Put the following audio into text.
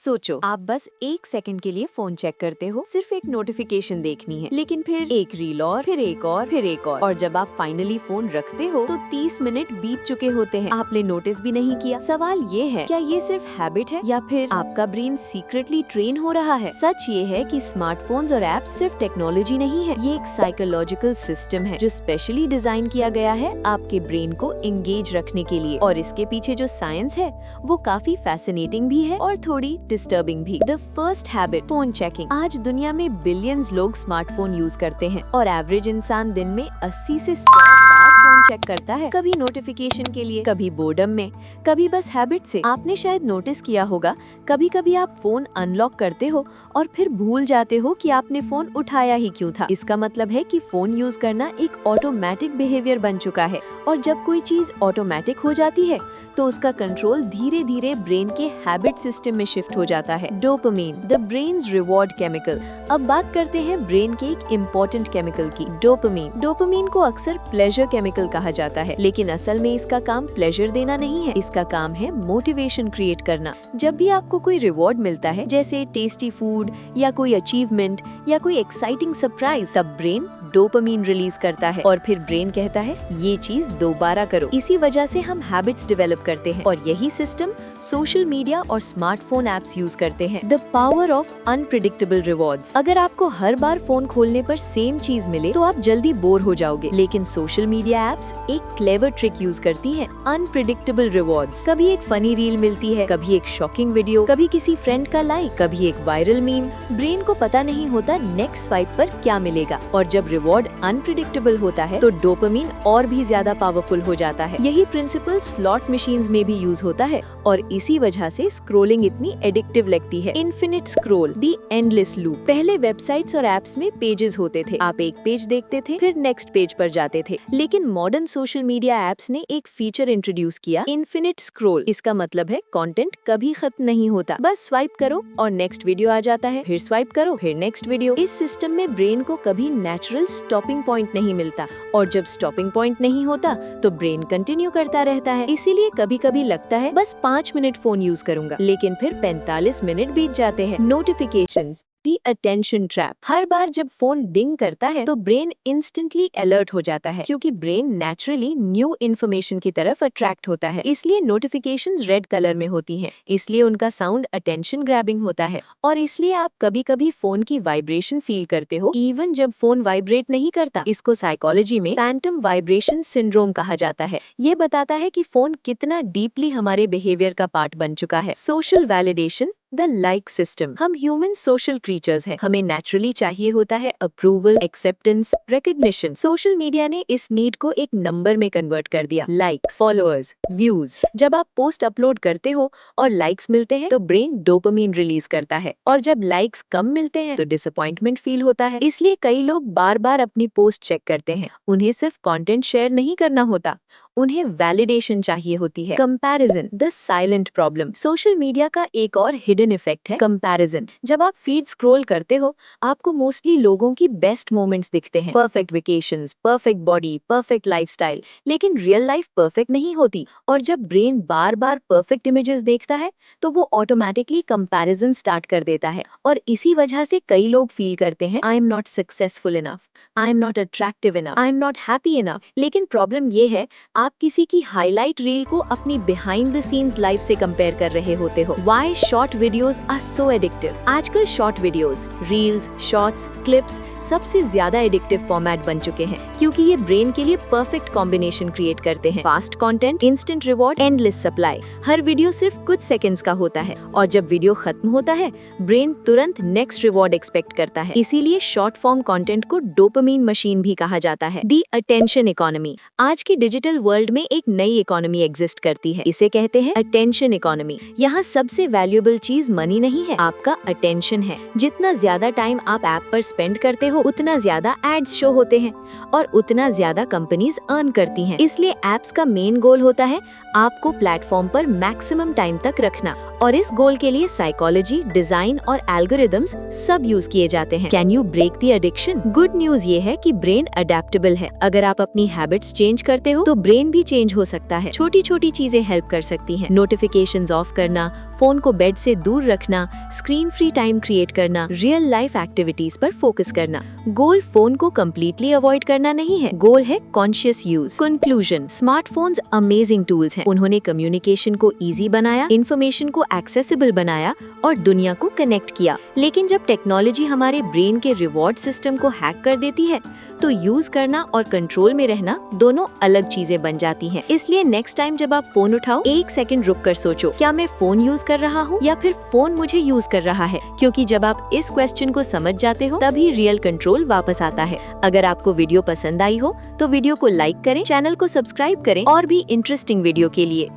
सोचो, आप बस 1 सेकंड के लिए फोन चेक करते हो, सिर्फ एक नोटिफिकेशन देखनी है, लेकिन फिर एक रील और फिर एक और फिर एक और जब आप फाइनली फोन रखते हो तो 30 मिनट बीत चुके होते हैं, आपने नोटिस भी नहीं किया। सवाल ये है, क्या ये सिर्फ हैबिट है या फिर आपका ब्रेन सीक्रेटली ट्रेन हो रहा है? सच ये है कि स्मार्टफोन्स और एप्स सिर्फ टेक्नोलॉजी नहीं है, ये एक साइकोलॉजिकल सिस्टम है जो स्पेशली डिजाइन किया गया है आपके ब्रेन को एंगेज रखने के लिए। और इसके पीछे जो साइंस है वो काफी फैसिनेटिंग भी है और थोड़ी डिस्टर्बिंग भी। The first habit, phone checking. आज दुनिया में बिलियंस लोग स्मार्टफोन यूज करते हैं और एवरेज इंसान दिन में 80 से 100 बार फोन चेक करता है, कभी नोटिफिकेशन के लिए, कभी बोर्डम में, कभी बस हैबिट से। आपने शायद नोटिस किया होगा, कभी कभी आप फोन अनलॉक करते हो और फिर भूल जाते हो कि आपने फोन उठाया ही क्यों था। इसका मतलब है कि फोन यूज करना एक ऑटोमेटिक बिहेवियर बन चुका है, और जब कोई चीज ऑटोमेटिक हो जाती है तो उसका कंट्रोल धीरे धीरे ब्रेन के हैबिट सिस्टम में शिफ्ट हो जाता है। Dopamine, the brains reward chemical. अब बात करते हैं ब्रेन के एक इम्पोर्टेंट केमिकल की, डोपामिन। डोपामिन को अक्सर प्लेजर केमिकल कहा जाता है, लेकिन असल में इसका काम प्लेजर देना नहीं है, इसका काम है मोटिवेशन क्रिएट करना। जब भी आपको कोई रिवॉर्ड मिलता है, जैसे टेस्टी फूड या कोई अचीवमेंट या कोई एक्साइटिंग सरप्राइज, तब ब्रेन डोपामिन रिलीज करता है और फिर ब्रेन कहता है ये चीज दोबारा करो। इसी वजह से हम हैबिट्स डेवलप करते हैं और यही सिस्टम सोशल मीडिया और स्मार्टफोन एप्स यूज करते हैं। The power of unpredictable rewards. अगर आपको हर बार फोन खोलने पर सेम चीज मिले तो आप जल्दी बोर हो जाओगे, लेकिन सोशल मीडिया एप्स एक क्लेवर ट्रिक यूज करती हैं, अनप्रिडिक्टेबल रिवॉर्ड्स। कभी एक फनी रील मिलती है, कभी एक शॉकिंग वीडियो, कभी किसी फ्रेंड का लाइक, कभी एक वायरल मीम। ब्रेन को पता नहीं होता नेक्स्ट स्वाइप पर क्या मिलेगा, और जब रिवॉर्ड अनप्रिडिक्टेबल होता है तो डोपामिन और भी ज्यादा पावरफुल हो जाता है। यही प्रिंसिपल स्लॉट मशीन्स में भी यूज होता है और इसी वजह से स्क्रोलिंग इतनी एडिक्टिव लगती है। Infinite scroll, the endless loop. पहले वेबसाइट्स और एप्स में पेजेस होते थे, आप एक पेज देखते थे फिर नेक्स्ट पेज पर जाते थे, लेकिन मॉडर्न सोशल मीडिया एप्स ने एक फीचर इंट्रोड्यूस किया, इन्फिनिट स्क्रोल। इसका मतलब है कंटेंट कभी खत्म नहीं होता, बस स्वाइप करो और नेक्स्ट वीडियो आ जाता है, फिर स्वाइप करो फिर नेक्स्ट वीडियो। इस सिस्टम में ब्रेन को कभी नेचुरल स्टॉपिंग पॉइंट नहीं मिलता, और जब स्टॉपिंग पॉइंट नहीं होता तो ब्रेन कंटिन्यू करता रहता है। इसीलिए कभी कभी लगता है बस 5 मिनट फोन यूज करूंगा, लेकिन फिर 45 मिनट बीत जाते हैं। Notifications, the attention trap. हर बार जब फोन डिंग करता है तो ब्रेन इंस्टेंटली अलर्ट हो जाता है, क्योंकि ब्रेन नेचुरली न्यू इन्फॉर्मेशन की तरफ अट्रैक्ट होता है। इसलिए नोटिफिकेशंस रेड कलर में होती हैं, इसलिए उनका साउंड अटेंशन ग्रैबिंग होता है, और इसलिए आप कभी कभी फोन की वाइब्रेशन फील करते हो इवन जब फोन वाइब्रेट नहीं करता। इसको साइकोलॉजी में फैंटम वाइब्रेशन सिंड्रोम कहा जाता है। ये बताता है कि फोन कितना डीपली हमारे बिहेवियर का पार्ट बन चुका है। Social validation, the like system. हम ह्यूमन सोशल क्रीचर्स हैं, हमें नेचुरली चाहिए होता है approval, acceptance, recognition. Social media ने इस नीड को एक नंबर में कन्वर्ट कर दिया, लाइक, फॉलोअर्स, व्यूज। जब आप पोस्ट अपलोड करते हो और लाइक्स मिलते हैं तो ब्रेन डोपामिन रिलीज करता है, और जब लाइक्स कम मिलते हैं तो डिसअपॉइंटमेंट फील होता है। इसलिए कई लोग बार बार अपनी पोस्ट चेक करते हैं। उन्हें सिर्फ कंटेंट शेयर नहीं करना होता, उन्हें वैलिडेशन चाहिए होती है। Comparison, the silent problem. Social media का एक और हिडन इफेक्ट है कंपैरिजन। जब आप फीड स्क्रॉल करते हो आपको मोस्टली लोगों की बेस्ट मोमेंट्स दिखते हैं, perfect vacations, perfect body, perfect lifestyle, लेकिन रियल लाइफ परफेक्ट नहीं होती। और जब ब्रेन बार बार परफेक्ट इमेजेस देखता है तो वो ऑटोमेटिकली कंपैरिजन स्टार्ट कर देता है, और इसी वजह से कई लोग फील करते हैं I am not successful enough, I am not attractive enough, I am not happy enough. लेकिन प्रॉब्लम ये है, आप किसी की हाईलाइट रील को अपनी बिहाइंड द सीन्स लाइफ से कंपेयर कर रहे होते हो। Why short videos are so addictive? आजकल short videos, reels, shorts, clips सबसे ज्यादा एडिक्टिव फॉर्मेट बन चुके हैं, क्योंकि ये ब्रेन के लिए परफेक्ट कॉम्बिनेशन क्रिएट करते हैं। Fast content, instant reward, endless supply. हर वीडियो सिर्फ कुछ सेकंड्स का होता है, और जब वीडियो खत्म होता है ब्रेन तुरंत नेक्स्ट रिवॉर्ड एक्सपेक्ट करता है। इसीलिए शॉर्ट फॉर्म कंटेंट को डोपामिन मशीन भी कहा जाता है। The attention economy. आज की डिजिटल वर्ल्ड में एक नई इकोनॉमी एग्जिस्ट करती है, इसे कहते हैं अटेंशन इकोनॉमी। यहाँ सबसे वैल्यूएबल चीज मनी नहीं है, आपका अटेंशन है। जितना ज्यादा टाइम आप ऐप पर स्पेंड करते हो उतना ज्यादा एड्स शो होते हैं और उतना ज्यादा कंपनीज अर्न करती हैं। इसलिए एप्स का मेन गोल होता है आपको प्लेटफॉर्म पर मैक्सिमम टाइम तक रखना, और इस गोल के लिए साइकोलॉजी, डिजाइन और एल्गोरिदम्स सब यूज किए जाते हैं। Can you break the addiction? Good news ये है कि ब्रेन अडेप्टेबल है। अगर आप अपनी हैबिट्स चेंज करते हो तो ब्रेन भी चेंज हो सकता है। छोटी छोटी चीजें हेल्प कर सकती हैं, नोटिफिकेशंस ऑफ करना, फोन को बेड से दूर रखना, स्क्रीन फ्री टाइम क्रिएट करना, रियल लाइफ एक्टिविटीज पर फोकस करना। गोल फोन को कम्प्लीटली अवॉइड करना नहीं है, गोल है conscious use. Conclusion, smartphones amazing tools हैं। उन्होंने कम्युनिकेशन को इजी बनाया, इंफॉर्मेशन को एक्सेसिबल बनाया और दुनिया को कनेक्ट किया। लेकिन जब टेक्नोलॉजी हमारे ब्रेन के रिवॉर्ड सिस्टम को हैक कर देती है तो यूज करना और कंट्रोल में रहना दोनों अलग चीजें बन जाती हैं। इसलिए नेक्स्ट टाइम जब आप फोन उठाओ, 1 सेकंड रुक कर सोचो, क्या मैं फोन यूज कर रहा हूँ या फिर फोन मुझे यूज कर रहा है? क्योंकि जब आप इस क्वेश्चन को समझ जाते हो तभी रियल कंट्रोल वापस आता है। अगर आपको वीडियो पसंद आई हो तो वीडियो को लाइक करें, चैनल को सब्सक्राइब करें और भी इंटरेस्टिंग वीडियो के लिए।